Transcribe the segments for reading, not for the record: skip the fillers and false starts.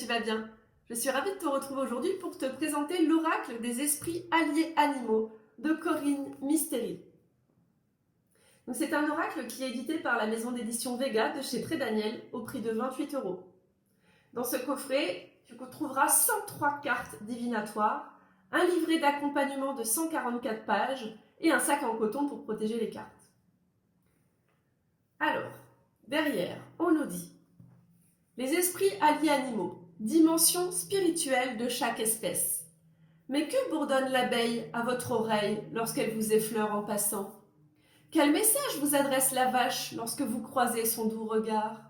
vas bien. Je suis ravie de te retrouver aujourd'hui pour te présenter l'oracle des esprits alliés animaux de Corinne Mystery. C'est un oracle qui est édité par la maison d'édition Vega de chez Très Daniel au prix de 28 €. Dans ce coffret, tu trouveras 103 cartes divinatoires, un livret d'accompagnement de 144 pages et un sac en coton pour protéger les cartes. Alors, derrière, on nous dit les esprits alliés animaux, dimension spirituelle de chaque espèce. Mais que bourdonne l'abeille à votre oreille lorsqu'elle vous effleure en passant? Quel message vous adresse la vache lorsque vous croisez son doux regard?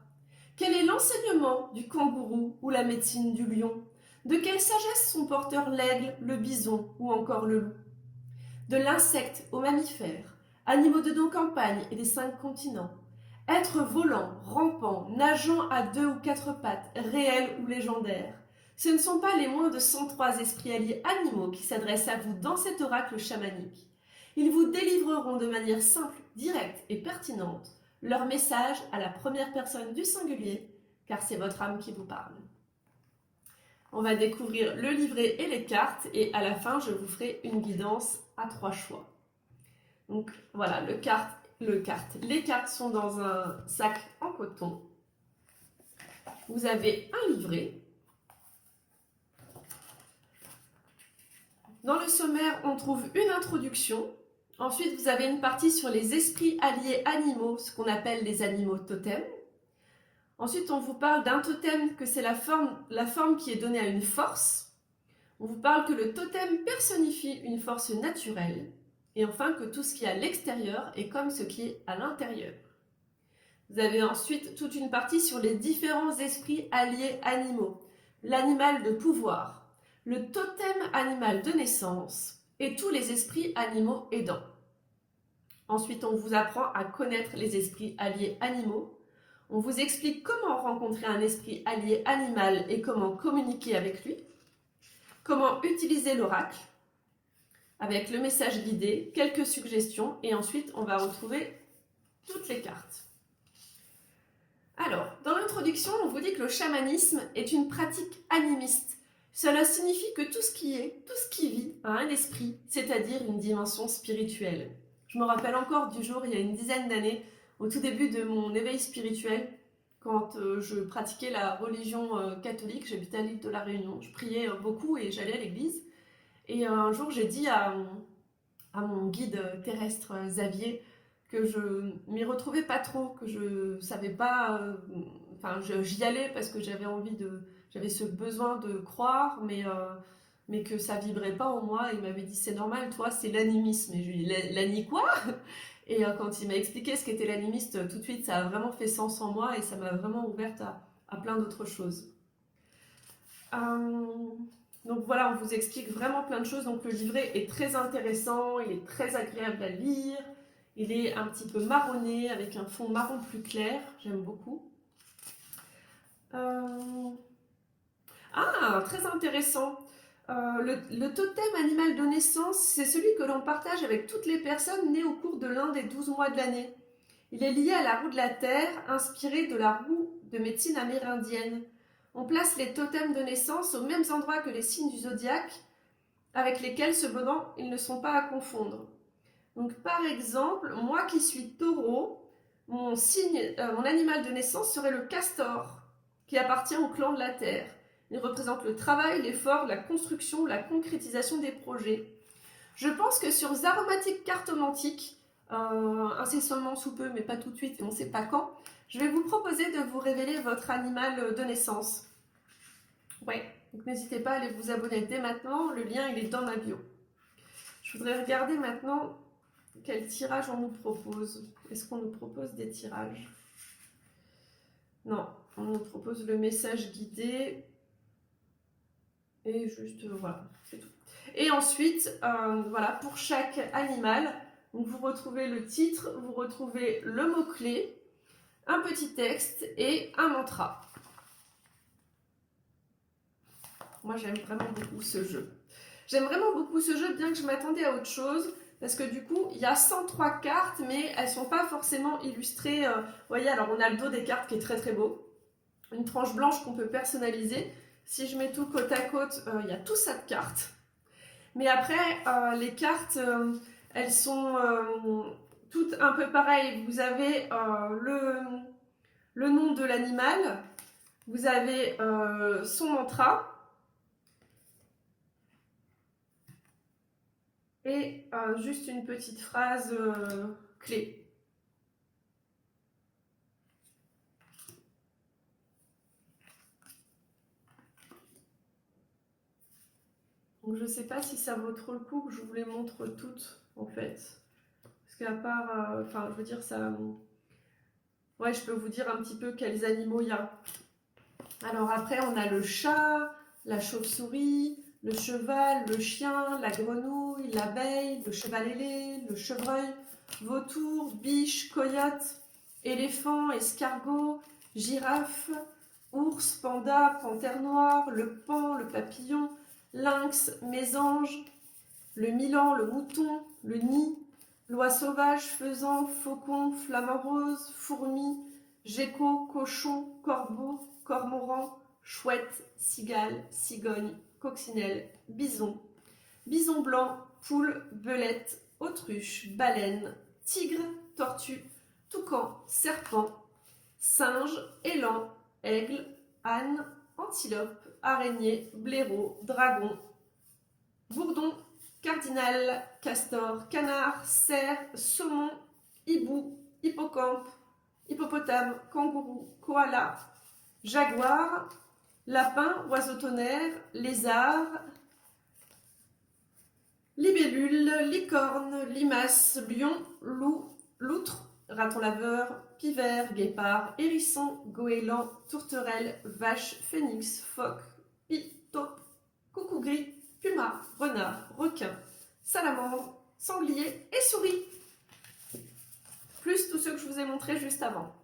Quel est l'enseignement du kangourou ou la médecine du lion? De quelle sagesse sont porteurs l'aigle, le bison ou encore le loup? De l'insecte aux mammifères, animaux de nos campagnes et des 5 continents, êtres volants, rampants, nageant à 2 ou 4 pattes, réels ou légendaires, ce ne sont pas les moins de 103 esprits alliés animaux qui s'adressent à vous dans cet oracle chamanique. Ils vous délivreront de manière simple, directe et pertinente leur message à la première personne du singulier, car c'est votre âme qui vous parle. On va découvrir le livret et les cartes, et à la fin, je vous ferai une guidance à 3 choix. Donc voilà, les cartes sont dans un sac en coton. Vous avez un livret. Dans le sommaire, on trouve une introduction. Ensuite, vous avez une partie sur les esprits alliés animaux, ce qu'on appelle les animaux totems. Ensuite, on vous parle d'un totem, que c'est la forme qui est donnée à une force. On vous parle que le totem personnifie une force naturelle. Et enfin, que tout ce qui est à l'extérieur est comme ce qui est à l'intérieur. Vous avez ensuite toute une partie sur les différents esprits alliés animaux. L'animal de pouvoir, le totem animal de naissance et tous les esprits animaux aidants. Ensuite, on vous apprend à connaître les esprits alliés animaux. On vous explique comment rencontrer un esprit allié animal et comment communiquer avec lui. Comment utiliser l'oracle avec le message guidé, quelques suggestions et ensuite on va retrouver toutes les cartes. Alors, dans l'introduction, on vous dit que le chamanisme est une pratique animiste. Cela signifie que tout ce qui vit a un esprit, c'est-à-dire une dimension spirituelle. Je me rappelle encore du jour, il y a une dizaine d'années, au tout début de mon éveil spirituel, quand je pratiquais la religion catholique, j'habitais à l'île de la Réunion, je priais beaucoup et j'allais à l'église. Et un jour, j'ai dit à mon guide terrestre, Xavier, que je m'y retrouvais pas trop, que je savais pas... j'y allais parce que j'avais ce besoin de croire, mais que ça vibrait pas en moi. Il m'avait dit, c'est normal, toi, c'est l'animisme. Et je lui ai dit, l'ani quoi? Et quand il m'a expliqué ce qu'était l'animiste, tout de suite, ça a vraiment fait sens en moi et ça m'a vraiment ouverte à plein d'autres choses. Donc voilà, on vous explique vraiment plein de choses. Donc le livret est très intéressant, il est très agréable à lire. Il est un petit peu marronné avec un fond marron plus clair. J'aime beaucoup. Très intéressant. Le totem animal de naissance, c'est celui que l'on partage avec toutes les personnes nées au cours de l'un des 12 mois de l'année. Il est lié à la roue de la Terre, inspiré de la roue de médecine amérindienne. On place les totems de naissance aux mêmes endroits que les signes du zodiaque, avec lesquels, cependant, ils ne sont pas à confondre. Donc, par exemple, moi qui suis taureau, mon animal de naissance serait le castor, qui appartient au clan de la Terre. Il représente le travail, l'effort, la construction, la concrétisation des projets. Je pense que sur Zaromatique Cartomantique, incessamment sous peu, mais pas tout de suite, et on ne sait pas quand, je vais vous proposer de vous révéler votre animal de naissance. Ouais, donc n'hésitez pas à aller vous abonner dès maintenant, le lien il est dans ma bio. Je voudrais regarder maintenant quel tirage on nous propose. Est-ce qu'on nous propose des tirages? Non, on nous propose le message guidé. Et juste, voilà, c'est tout. Et ensuite, voilà, pour chaque animal, donc vous retrouvez le titre, vous retrouvez le mot-clé, un petit texte et un mantra. Moi, j'aime vraiment beaucoup ce jeu. J'aime vraiment beaucoup ce jeu, bien que je m'attendais à autre chose, parce que du coup, il y a 103 cartes, mais elles ne sont pas forcément illustrées. Vous voyez, alors on a le dos des cartes qui est très très beau, une tranche blanche qu'on peut personnaliser. si je mets tout côte à côte, il y a tout ça de cartes. Mais après, les cartes, elles sont toutes un peu pareilles. Vous avez le nom de l'animal, vous avez son mantra, et juste une petite phrase clé. Donc je ne sais pas si ça vaut trop le coup que je vous les montre toutes en fait. Parce qu'à part, enfin je veux dire ça... Ouais, je peux vous dire un petit peu quels animaux il y a. Alors après on a le chat, la chauve-souris, le cheval, le chien, la grenouille, l'abeille, le cheval ailé, le chevreuil, vautour, biche, coyote, éléphant, escargot, girafe, ours, panda, panthère noire, le paon, le papillon, lynx, mésange, le milan, le mouton, le nid, l'oie sauvage, faisan, faucon, flamant rose, fourmi, gecko, cochon, corbeau, cormoran, chouette, cigale, cigogne, coccinelle, bison, bison blanc, poule, belette, autruche, baleine, tigre, tortue, toucan, serpent, singe, élan, aigle, âne, antilope, araignée, blaireau, dragon, bourdon, cardinal, castor, canard, cerf, saumon, hibou, hippocampe, hippopotame, kangourou, koala, jaguar, lapin, oiseau tonnerre, lézard, libellule, licorne, limace, lion, loup, loutre, raton laveur, pivert, guépard, hérisson, goéland, tourterelle, vache, phénix, phoque, pie, taupe, coucou gris, puma, renard, requin, salamandre, sanglier et souris. Plus tous ceux que je vous ai montrés juste avant.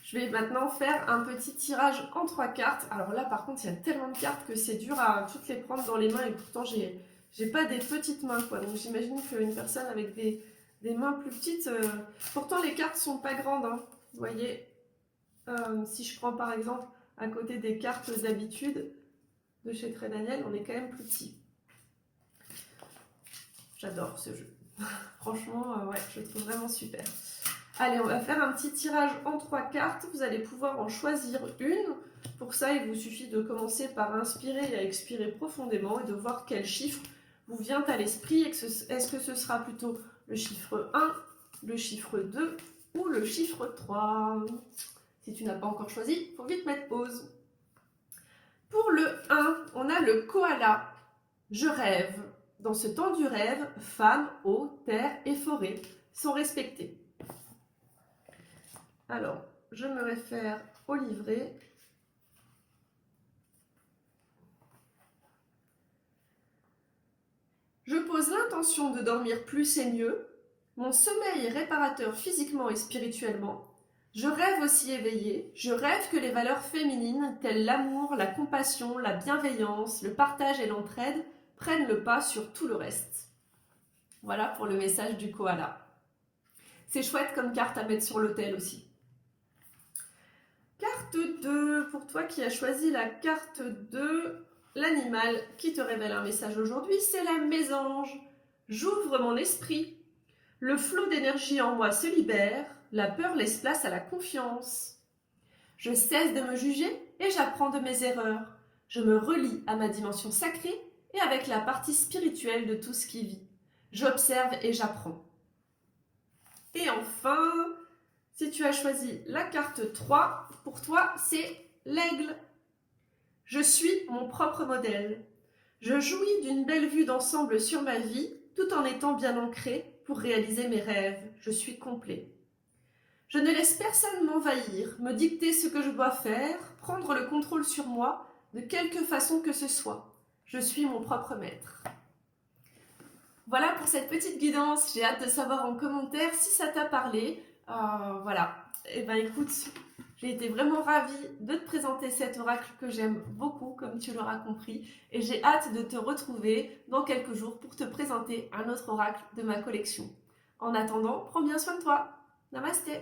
Je vais maintenant faire un petit tirage en 3 cartes. Alors là par contre il y a tellement de cartes que c'est dur à toutes les prendre dans les mains et pourtant j'ai pas des petites mains quoi. Donc j'imagine qu'une personne avec des mains plus petites... Pourtant les cartes sont pas grandes, hein. Vous voyez, si je prends par exemple à côté des cartes d'habitude de chez Très Daniel, on est quand même plus petit. J'adore ce jeu. Franchement, ouais, je le trouve vraiment super. Allez, on va faire un petit tirage en 3 cartes. Vous allez pouvoir en choisir une. Pour ça, il vous suffit de commencer par inspirer et à expirer profondément et de voir quel chiffre vous vient à l'esprit. Est-ce que ce sera plutôt le chiffre 1, le chiffre 2 ou le chiffre 3? Si tu n'as pas encore choisi, il faut vite mettre pause. Pour le 1, on a le koala. Je rêve. Dans ce temps du rêve, femmes, eau, terre et forêt sont respectées. Alors, je me réfère au livret. Je pose l'intention de dormir plus et mieux. Mon sommeil est réparateur physiquement et spirituellement. Je rêve aussi éveillé. Je rêve que les valeurs féminines, telles l'amour, la compassion, la bienveillance, le partage et l'entraide, prennent le pas sur tout le reste. Voilà pour le message du koala. C'est chouette comme carte à mettre sur l'autel aussi. Carte 2, pour toi qui as choisi la carte 2, l'animal qui te révèle un message aujourd'hui, c'est la mésange. J'ouvre mon esprit. Le flot d'énergie en moi se libère. La peur laisse place à la confiance. Je cesse de me juger et j'apprends de mes erreurs. Je me relie à ma dimension sacrée et avec la partie spirituelle de tout ce qui vit. J'observe et j'apprends. Et enfin, si tu as choisi la carte 3, pour toi, c'est l'aigle. Je suis mon propre modèle. Je jouis d'une belle vue d'ensemble sur ma vie, tout en étant bien ancré pour réaliser mes rêves. Je suis complet. Je ne laisse personne m'envahir, me dicter ce que je dois faire, prendre le contrôle sur moi, de quelque façon que ce soit. Je suis mon propre maître. Voilà pour cette petite guidance. J'ai hâte de savoir en commentaire si ça t'a parlé. Voilà. Et ben écoute, j'ai été vraiment ravie de te présenter cet oracle que j'aime beaucoup, comme tu l'auras compris. Et j'ai hâte de te retrouver dans quelques jours pour te présenter un autre oracle de ma collection. En attendant, prends bien soin de toi. Namasté.